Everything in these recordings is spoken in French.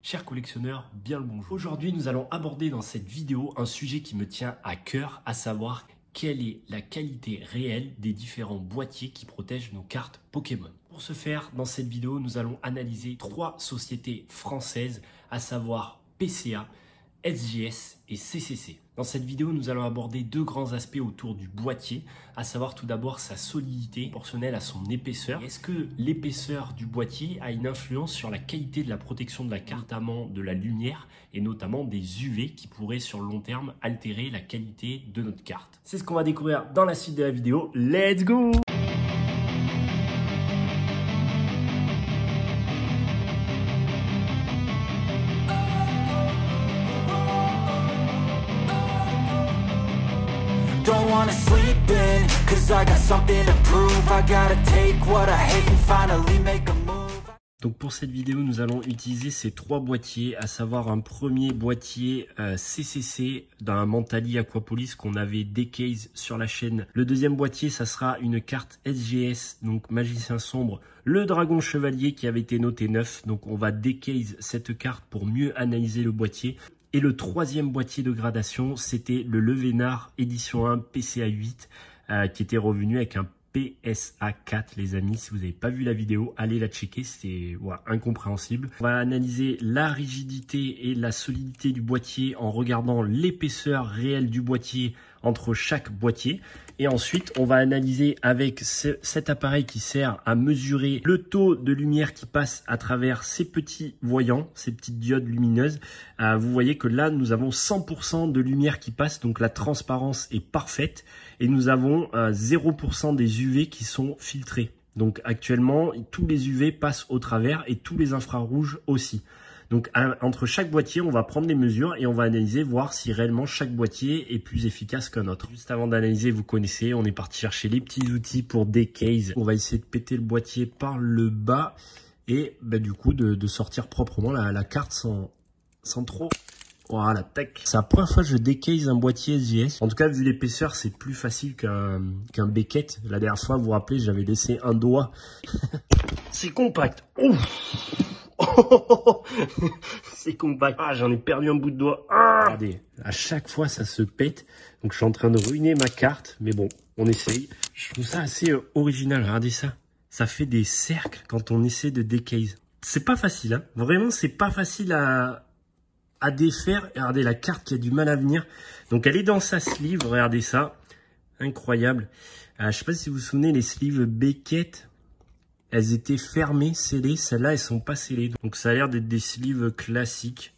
Chers collectionneurs, bien le bonjour. Aujourd'hui, nous allons aborder dans cette vidéo un sujet qui me tient à cœur, à savoir quelle est la qualité réelle des différents boîtiers qui protègent nos cartes Pokémon. Pour ce faire, dans cette vidéo, nous allons analyser 3 sociétés françaises, à savoir PCA, SGS et CCC. Dans cette vidéo, nous allons aborder 2 grands aspects autour du boîtier, à savoir tout d'abord sa solidité proportionnelle à son épaisseur. Est-ce que l'épaisseur du boîtier a une influence sur la qualité de la protection de la carte, notamment de la lumière et notamment des UV qui pourraient sur le long terme altérer la qualité de notre carte? C'est ce qu'on va découvrir dans la suite de la vidéo. Let's go! Don't wanna sleep in, cause I got something to prove. I gotta take what I hate and finally make a move. Donc pour cette vidéo, nous allons utiliser ces 3 boîtiers, à savoir un premier boîtier CCC d'un Mentali Aquapolis qu'on avait decase sur la chaîne. Le deuxième boîtier, ça sera une carte SGS, donc Magicien Sombre, le Dragon Chevalier qui avait été noté 9. Donc on va decase cette carte pour mieux analyser le boîtier. Et le troisième boîtier de gradation, c'était le Levénard édition 1 PCA 8 qui était revenu avec un PSA 4, les amis. Si vous n'avez pas vu la vidéo, allez la checker, c'est incompréhensible. On va analyser la rigidité et la solidité du boîtier en regardant l'épaisseur réelle du boîtier entre chaque boîtier. Et ensuite, on va analyser avec cet appareil qui sert à mesurer le taux de lumière qui passe à travers ces petits voyants, ces petites diodes lumineuses. Vous voyez que là, nous avons 100% de lumière qui passe, donc la transparence est parfaite. Et nous avons 0% des UV qui sont filtrés. Donc actuellement, tous les UV passent au travers et tous les infrarouges aussi. Donc entre chaque boîtier, on va prendre des mesures et on va analyser, voir si réellement chaque boîtier est plus efficace qu'un autre. Juste avant d'analyser, vous connaissez, on est parti chercher les petits outils pour decase. On va essayer de péter le boîtier par le bas et du coup de sortir proprement la carte sans trop... Voilà, tac. C'est la première fois que je decase un boîtier SGS. En tout cas, vu l'épaisseur, c'est plus facile qu'un Beckett. La dernière fois, vous vous rappelez, j'avais laissé un doigt. C'est compact. Ouf. C'est compact. Ah, j'en ai perdu un bout de doigt. Ah. Regardez, à chaque fois, ça se pète. Donc, je suis en train de ruiner ma carte. Mais bon, on essaye. Je trouve ça assez original. Regardez ça. Ça fait des cercles quand on essaie de decase. C'est pas facile, hein. Vraiment, c'est pas facile à défaire. Regardez la carte qui a du mal à venir. Donc elle est dans sa sleeve, regardez ça. Incroyable. Je sais pas si vous vous souvenez, les sleeves Beckett, elles étaient fermées, scellées. Celles-là, elles sont pas scellées. Donc ça a l'air d'être des sleeves classiques.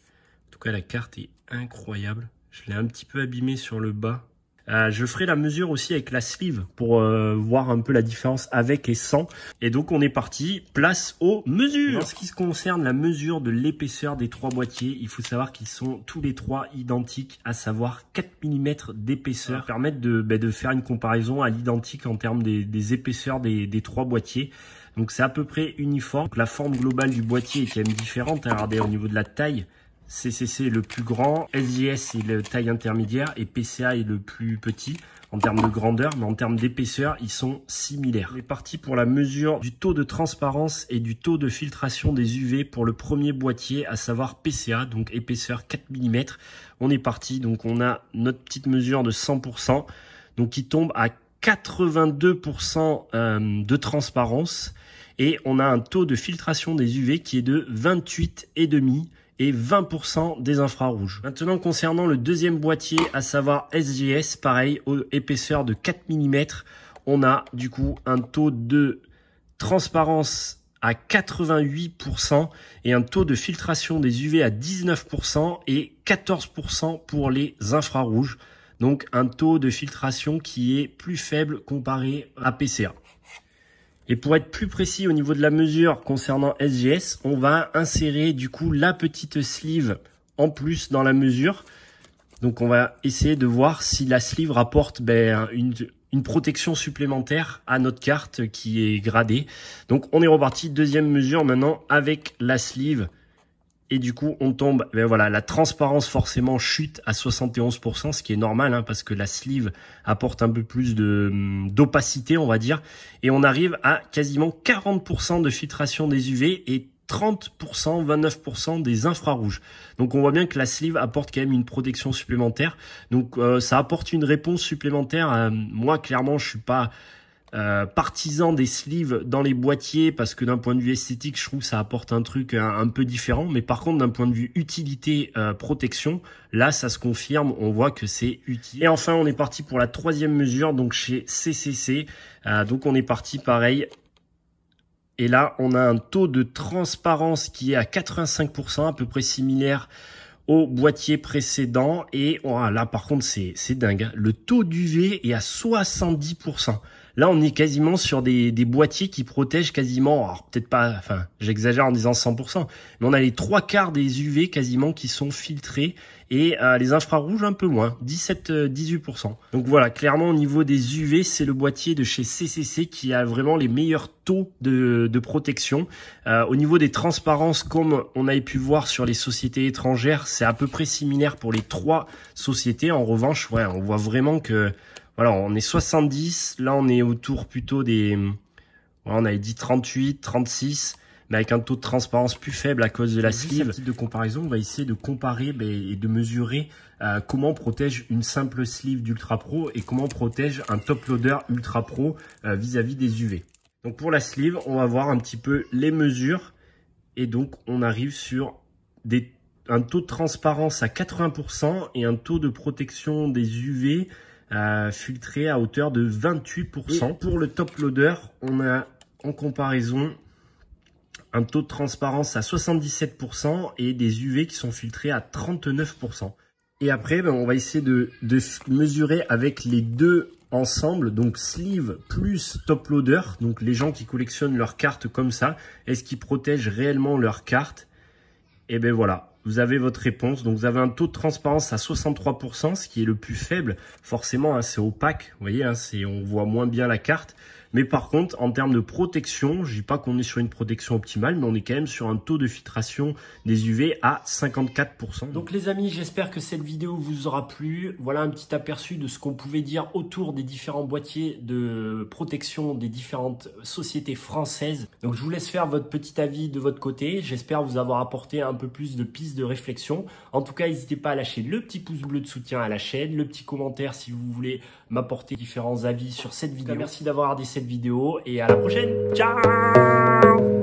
En tout cas, la carte est incroyable. Je l'ai un petit peu abîmée sur le bas. Je ferai la mesure aussi avec la sleeve pour voir un peu la différence avec et sans. Et donc on est parti, place aux mesures. En ce qui se concerne la mesure de l'épaisseur des 3 boîtiers, il faut savoir qu'ils sont tous les 3 identiques, à savoir 4 mm d'épaisseur. Ça permet de faire une comparaison à l'identique en termes des épaisseurs des 3 boîtiers. Donc c'est à peu près uniforme. Donc, la forme globale du boîtier est quand même différente. Regardez au niveau de la taille. CCC est le plus grand, SGS est la taille intermédiaire et PCA est le plus petit en termes de grandeur, mais en termes d'épaisseur, ils sont similaires. On est parti pour la mesure du taux de transparence et du taux de filtration des UV pour le premier boîtier, à savoir PCA, donc épaisseur 4 mm. On est parti, donc on a notre petite mesure de 100%, donc qui tombe à 82% de transparence et on a un taux de filtration des UV qui est de 28,5 et 20% des infrarouges. Maintenant, concernant le deuxième boîtier, à savoir SGS, pareil, épaisseur de 4 mm, on a du coup un taux de transparence à 88% et un taux de filtration des UV à 19% et 14% pour les infrarouges. Donc un taux de filtration qui est plus faible comparé à PCA. Et pour être plus précis au niveau de la mesure concernant SGS, on va insérer du coup la petite sleeve en plus dans la mesure. Donc on va essayer de voir si la sleeve rapporte une protection supplémentaire à notre carte qui est gradée. Donc on est reparti, deuxième mesure maintenant avec la sleeve. Et du coup, on tombe, voilà, la transparence forcément chute à 71%, ce qui est normal, hein, parce que la sleeve apporte un peu plus d'opacité, on va dire. Et on arrive à quasiment 40% de filtration des UV et 30%, 29% des infrarouges. Donc on voit bien que la sleeve apporte quand même une protection supplémentaire. Donc ça apporte une réponse supplémentaire. Moi clairement je suis pas partisan des sleeves dans les boîtiers parce que d'un point de vue esthétique je trouve que ça apporte un truc un peu différent, mais par contre d'un point de vue utilité protection, là ça se confirme, on voit que c'est utile. Et enfin on est parti pour la troisième mesure, donc chez CCC, donc on est parti pareil. Et là, on a un taux de transparence qui est à 85%, à peu près similaire au boîtier précédent. Et là, par contre, c'est dingue, hein. Le taux d'UV est à 70%. Là, on est quasiment sur des boîtiers qui protègent quasiment, alors peut-être pas, enfin, j'exagère en disant 100%, mais on a les 3/4 des UV quasiment qui sont filtrés et les infrarouges un peu moins, 17-18%. Donc voilà, clairement au niveau des UV, c'est le boîtier de chez CCC qui a vraiment les meilleurs taux de protection. Au niveau des transparences, comme on avait pu voir sur les sociétés étrangères, c'est à peu près similaire pour les 3 sociétés. En revanche, ouais, on voit vraiment que voilà, on est 70, là on est autour plutôt des, on avait dit 38, 36, mais avec un taux de transparence plus faible à cause de la sleeve. À titre de comparaison, on va essayer de comparer et de mesurer comment protège une simple sleeve d'Ultra Pro et comment protège un top loader Ultra Pro vis-à-vis des UV. Donc pour la sleeve, on va voir un petit peu les mesures et donc on arrive sur un taux de transparence à 80% et un taux de protection des UV filtré à hauteur de 28%. Et pour le top loader, on a en comparaison un taux de transparence à 77% et des UV qui sont filtrés à 39%. Et après, on va essayer de mesurer avec les deux ensemble, donc sleeve plus top loader, donc les gens qui collectionnent leurs cartes comme ça, est-ce qu'ils protègent réellement leurs cartes? Et ben voilà. Vous avez votre réponse. Donc, vous avez un taux de transparence à 63%, ce qui est le plus faible. Forcément, hein, c'est opaque. Vous voyez, hein, on voit moins bien la carte. Mais par contre, en termes de protection, je dis pas qu'on est sur une protection optimale, mais on est quand même sur un taux de filtration des UV à 54%. Donc les amis, j'espère que cette vidéo vous aura plu. Voilà un petit aperçu de ce qu'on pouvait dire autour des différents boîtiers de protection des différentes sociétés françaises. Donc je vous laisse faire votre petit avis de votre côté. J'espère vous avoir apporté un peu plus de pistes de réflexion. En tout cas, n'hésitez pas à lâcher le petit pouce bleu de soutien à la chaîne, le petit commentaire si vous voulez m'apporter différents avis sur cette vidéo. Merci d'avoir regardé cette vidéo et à la prochaine. Ciao!